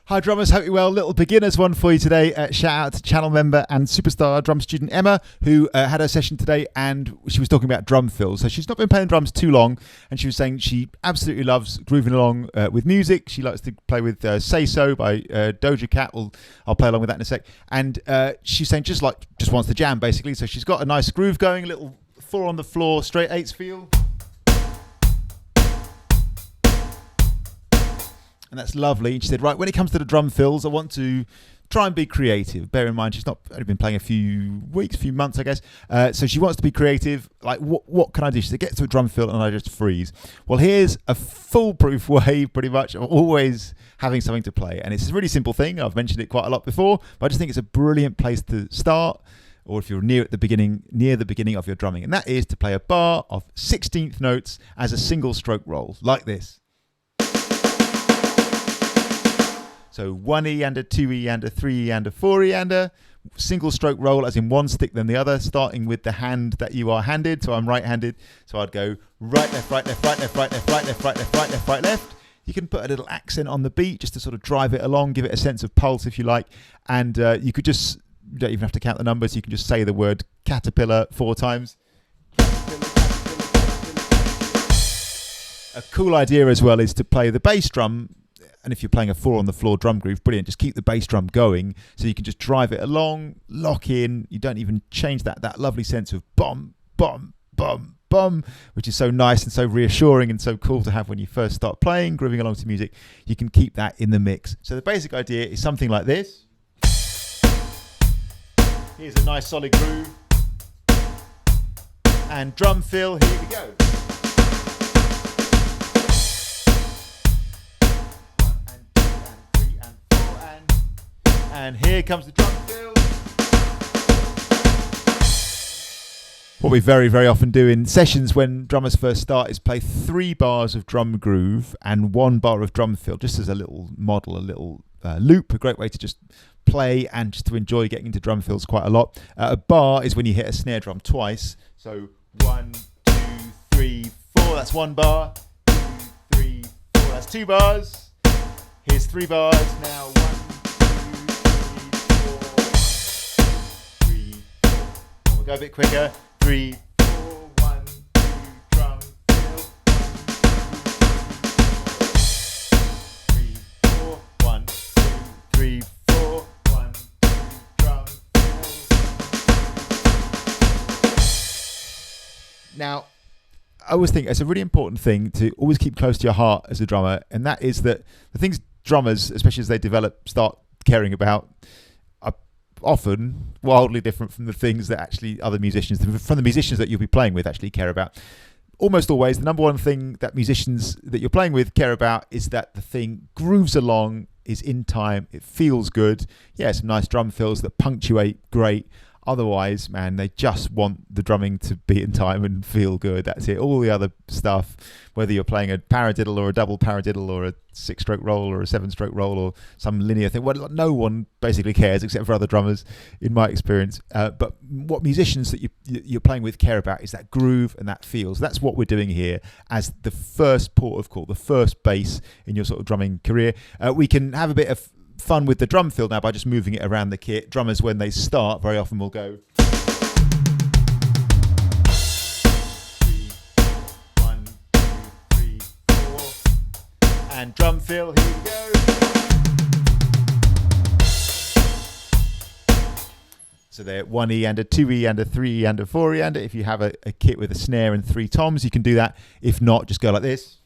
Hi drummers, hope you're well. Little beginner's one for you today. Shout out to channel member and superstar drum student Emma, who had her session today, and she was talking about drum fills. So she's not been playing drums too long, and she was saying she absolutely loves grooving along with music. She likes to play with Say So by Doja Cat. I'll play along with that in a sec. And she's saying just wants to jam basically. So she's got a nice groove going, a little 4 on the floor, straight 8s feel. And that's lovely. And she said, right, when it comes to the drum fills, I want to try and be creative. Bear in mind, she's not only been playing a few months, I guess. So she wants to be creative. Like, what can I do? She said, get to a drum fill and I just freeze. Well, here's a foolproof way, pretty much, of always having something to play. And it's a really simple thing. I've mentioned it quite a lot before, but I just think it's a brilliant place to start, or if you're near the beginning of your drumming. And that is to play a bar of 16th notes as a single stroke roll, like this. So 1E and a 2E and a 3E and a 4E and a single stroke roll, as in one stick then the other, starting with the hand that you are handed. So I'm right-handed, so I'd go right, left, right, left, right, left, right, left, right, left, right, left, right, left, right, left. You can put a little accent on the beat just to sort of drive it along, give it a sense of pulse if you like. And you don't even have to count the numbers, you can just say the word caterpillar 4 times. A cool idea as well is to play the bass drum. And if you're playing a 4 on the floor drum groove, brilliant. Just keep the bass drum going so you can just drive it along, lock in. You don't even change that lovely sense of bum, bum, bum, bum, which is so nice and so reassuring and so cool to have when you first start playing, grooving along to music. You can keep that in the mix. So the basic idea is something like this. Here's a nice solid groove. And drum fill, here we go. And here comes the drum fill. What we very, very often do in sessions when drummers first start is play 3 bars of drum groove and 1 bar of drum fill, just as a little model, a little loop, a great way to just play and just to enjoy getting into drum fills quite a lot. A bar is when you hit a snare drum twice. So 1, 2, 3, 4, that's 1 bar. 2, 3, 4, that's 2 bars. Here's 3 bars. Now 1, go a bit quicker. 3, 4, 1, 2, drum fill. 3, 4, 1, 2, 3, 4, 1, 2, drum fill. Now, I always think it's a really important thing to always keep close to your heart as a drummer, and that is that the things drummers, especially as they start caring about, often wildly different from the things that actually other musicians, from the musicians that you'll be playing with, actually care about. Almost always, the number one thing that musicians that you're playing with care about is that the thing grooves along, is in time, it feels good. Yeah, some nice drum fills that punctuate, great. Otherwise, man, they just want the drumming to be in time and feel good. That's it. All the other stuff, whether you're playing a paradiddle or a double paradiddle or a 6-stroke roll or a 7-stroke roll or some linear thing, well, no one basically cares except for other drummers, in my experience. But what musicians that you're playing with care about is that groove and that feel. So that's what we're doing here as the first port of call, the first base in your sort of drumming career. We can have a bit of fun with the drum fill now by just moving it around the kit. Drummers, when they start, very often will go 3, 1, 2, 3, 4, and drum fill, here we go. So they're 1E and a 2E and a 3E and a 4E and if you have a kit with a snare and 3 toms, you can do that. If not, just go like this.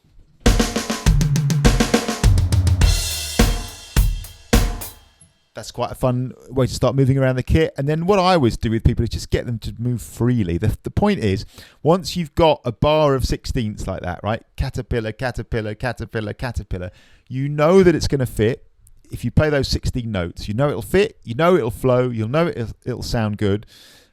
That's quite a fun way to start moving around the kit. And then what I always do with people is just get them to move freely. The point is, once you've got a bar of 16ths like that, right? Caterpillar, caterpillar, caterpillar, caterpillar. You know that it's going to fit. If you play those 16 notes, you know it'll fit, you know it'll flow, you'll know it'll sound good.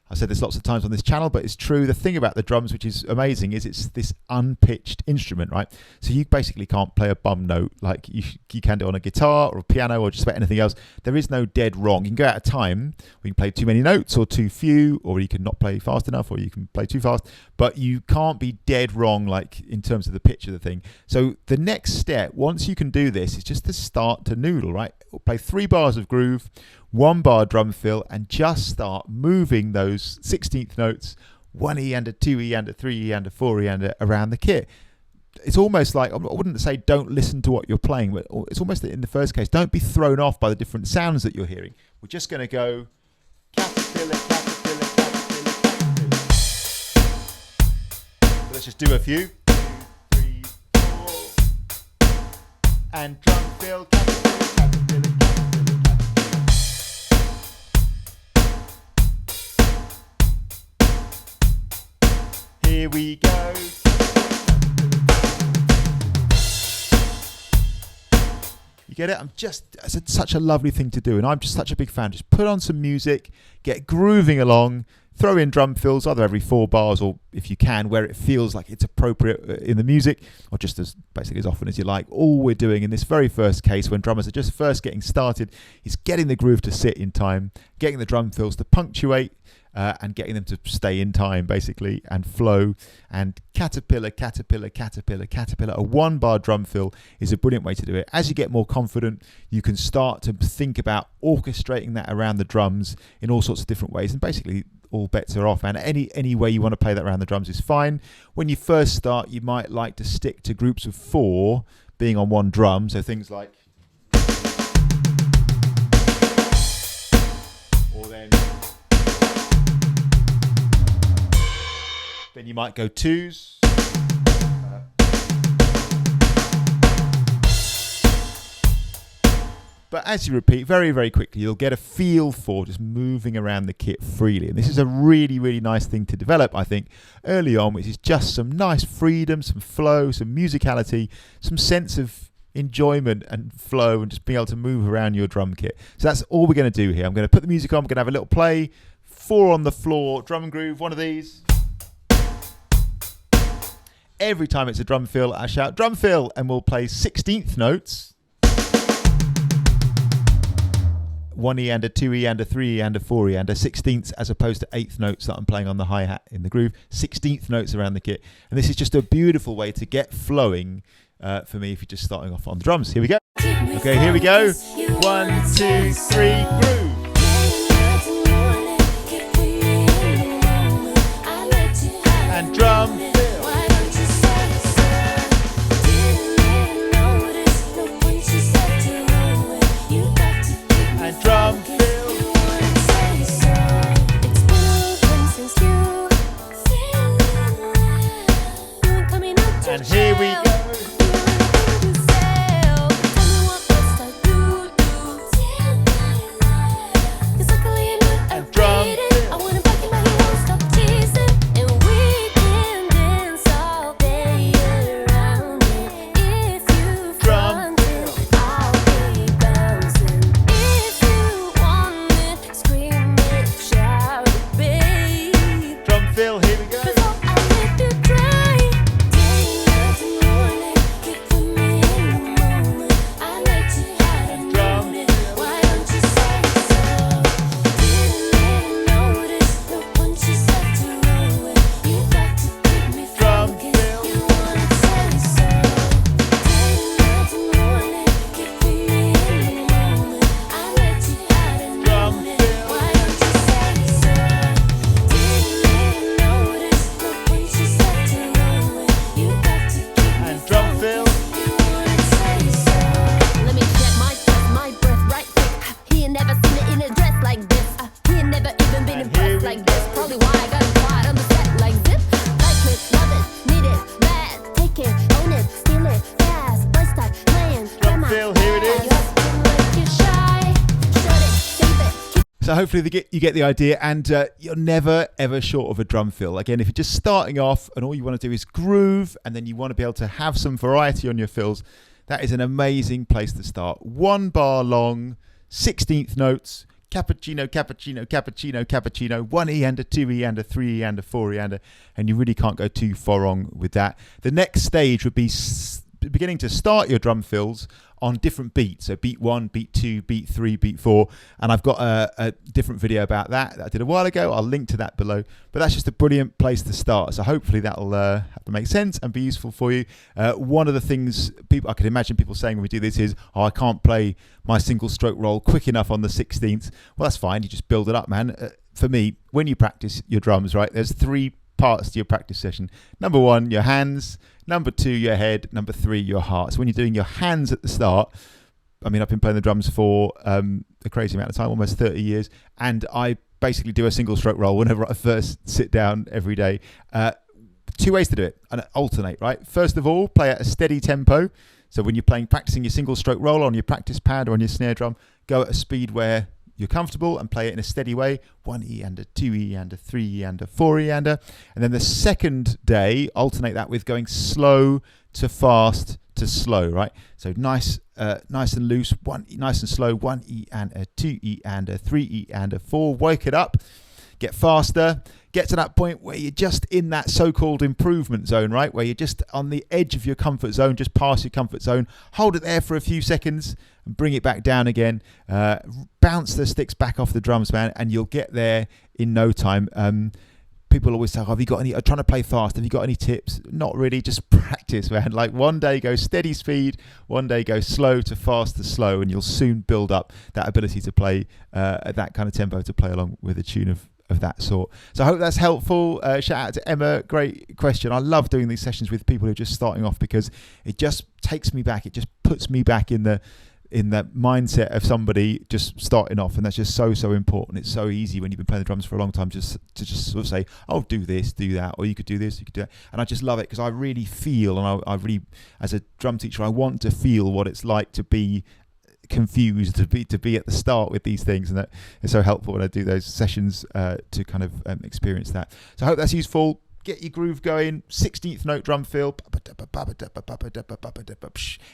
I've said this lots of times on this channel, but it's true. The thing about the drums, which is amazing, is it's this unpitched instrument, right? So you basically can't play a bum note like you can do on a guitar or a piano or just about anything else. There is no dead wrong. You can go out of time, or you can play too many notes or too few, or you can not play fast enough, or you can play too fast, but you can't be dead wrong like in terms of the pitch of the thing. So the next step, once you can do this, is just to start to noodle, right? play 3 bars of groove, 1 bar drum fill, and just start moving those 16th notes, 1E and a 2E and a 3E and a 4E and around the kit. It's almost like, I wouldn't say don't listen to what you're playing, but it's almost in the first case, don't be thrown off by the different sounds that you're hearing. We're just going to go caterpillar, caterpillar, caterpillar, caterpillar. So let's just do a few. 2, 3, 4. And drum fill, caterpillar, caterpillar, caterpillar, caterpillar. Here we go. You get it? It's such a lovely thing to do, and I'm just such a big fan. Just put on some music, get grooving along, throw in drum fills either every 4 bars or, if you can, where it feels like it's appropriate in the music, or just as basically as often as you like. All we're doing in this very first case, when drummers are just first getting started, is getting the groove to sit in time, getting the drum fills to punctuate, and getting them to stay in time, basically, and flow. And caterpillar, caterpillar, caterpillar, caterpillar, a 1 bar drum fill is a brilliant way to do it. As you get more confident, you can start to think about orchestrating that around the drums in all sorts of different ways, and basically all bets are off. And any way you want to play that around the drums is fine. When you first start, you might like to stick to groups of 4 being on 1 drum, so things like, or then you might go 2s. But as you repeat very, very quickly, you'll get a feel for just moving around the kit freely. And this is a really, really nice thing to develop, I think, early on, which is just some nice freedom, some flow, some musicality, some sense of enjoyment and flow, and just being able to move around your drum kit. So that's all we're going to do here. I'm going to put the music on, I'm going to have a little play, 4 on the floor, drum and groove, one of these. Every time it's a drum fill, I shout drum fill, and we'll play 16th notes. 1E and a 2E and a 3E and a 4E and a 16th, as opposed to 8th notes that I'm playing on the hi-hat in the groove. 16th notes around the kit. And this is just a beautiful way to get flowing for me if you're just starting off on the drums. Here we go. Okay, here we go. 1, 2, 3, groove. And drum. Drum fill. And here we go. And drum fill. So hopefully you get the idea, and you're never ever short of a drum fill. Again, if you're just starting off and all you want to do is groove, and then you want to be able to have some variety on your fills, that is an amazing place to start. 1 bar long, 16th notes, cappuccino, cappuccino, cappuccino, cappuccino, 1E and a 2E and a 3E and a 4E and you really can't go too far wrong with that. The next stage would be beginning to start your drum fills on different beats. So beat 1, beat 2, beat 3, beat 4. And I've got a different video about that I did a while ago. I'll link to that below. But that's just a brilliant place to start. So hopefully that'll have to make sense and be useful for you. One of the things I could imagine people saying when we do this is, oh, I can't play my single stroke roll quick enough on the 16th. Well, that's fine. You just build it up, man. For me, when you practice your drums, right, there's 3 parts to your practice session. Number 1, your hands. Number 2, your head. Number 3, your heart. So when you're doing your hands at the start, I mean, I've been playing the drums for a crazy amount of time, almost 30 years, and I basically do a single stroke roll whenever I first sit down every day. 2 ways to do it, and alternate, right? First of all, play at a steady tempo. So when you're practicing your single stroke roll on your practice pad or on your snare drum, go at a speed where you're comfortable and play it in a steady way. 1 E-ander, 2 E-ander, 3 E-ander, 4 E-ander. And then the second day, alternate that with going slow to fast to slow, right? So nice and loose, nice and slow, 1 E-ander, 2 E-ander, 3 E-ander, 4. Wake it up, get faster, get to that point where you're just in that so-called improvement zone, right? Where you're just on the edge of your comfort zone, just past your comfort zone. Hold it there for a few seconds and bring it back down again. Bounce the sticks back off the drums, man, and you'll get there in no time. People always say, have you got any, I'm trying to play fast, have you got any tips? Not really, just practice, man. Like one day go steady speed, one day go slow to fast to slow, and you'll soon build up that ability to play at that kind of tempo, to play along with a tune of that sort. So I hope that's helpful. Shout out to Emma, great question. I love doing these sessions with people who are just starting off, because it just takes me back, it just puts me back in the mindset of somebody just starting off, and that's just so important. It's so easy when you've been playing the drums for a long time just to sort of say, oh, do this, do that, or you could do this, you could do that. And I just love it, because I really feel, and I really, as a drum teacher, I want to feel what it's like to be confused, to be at the start with these things, and that is so helpful when I do those sessions to kind of experience that. So I hope that's useful. Get your groove going. 16th note drum fill.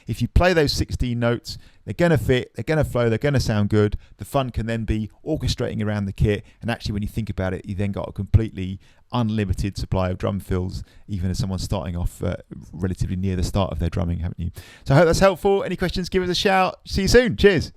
If you play those 16 notes, they're going to fit, they're going to flow, they're going to sound good. The fun can then be orchestrating around the kit. And actually, when you think about it, you then got a completely unlimited supply of drum fills, even as someone starting off relatively near the start of their drumming, haven't you? So I hope that's helpful. Any questions, give us a shout. See you soon. Cheers.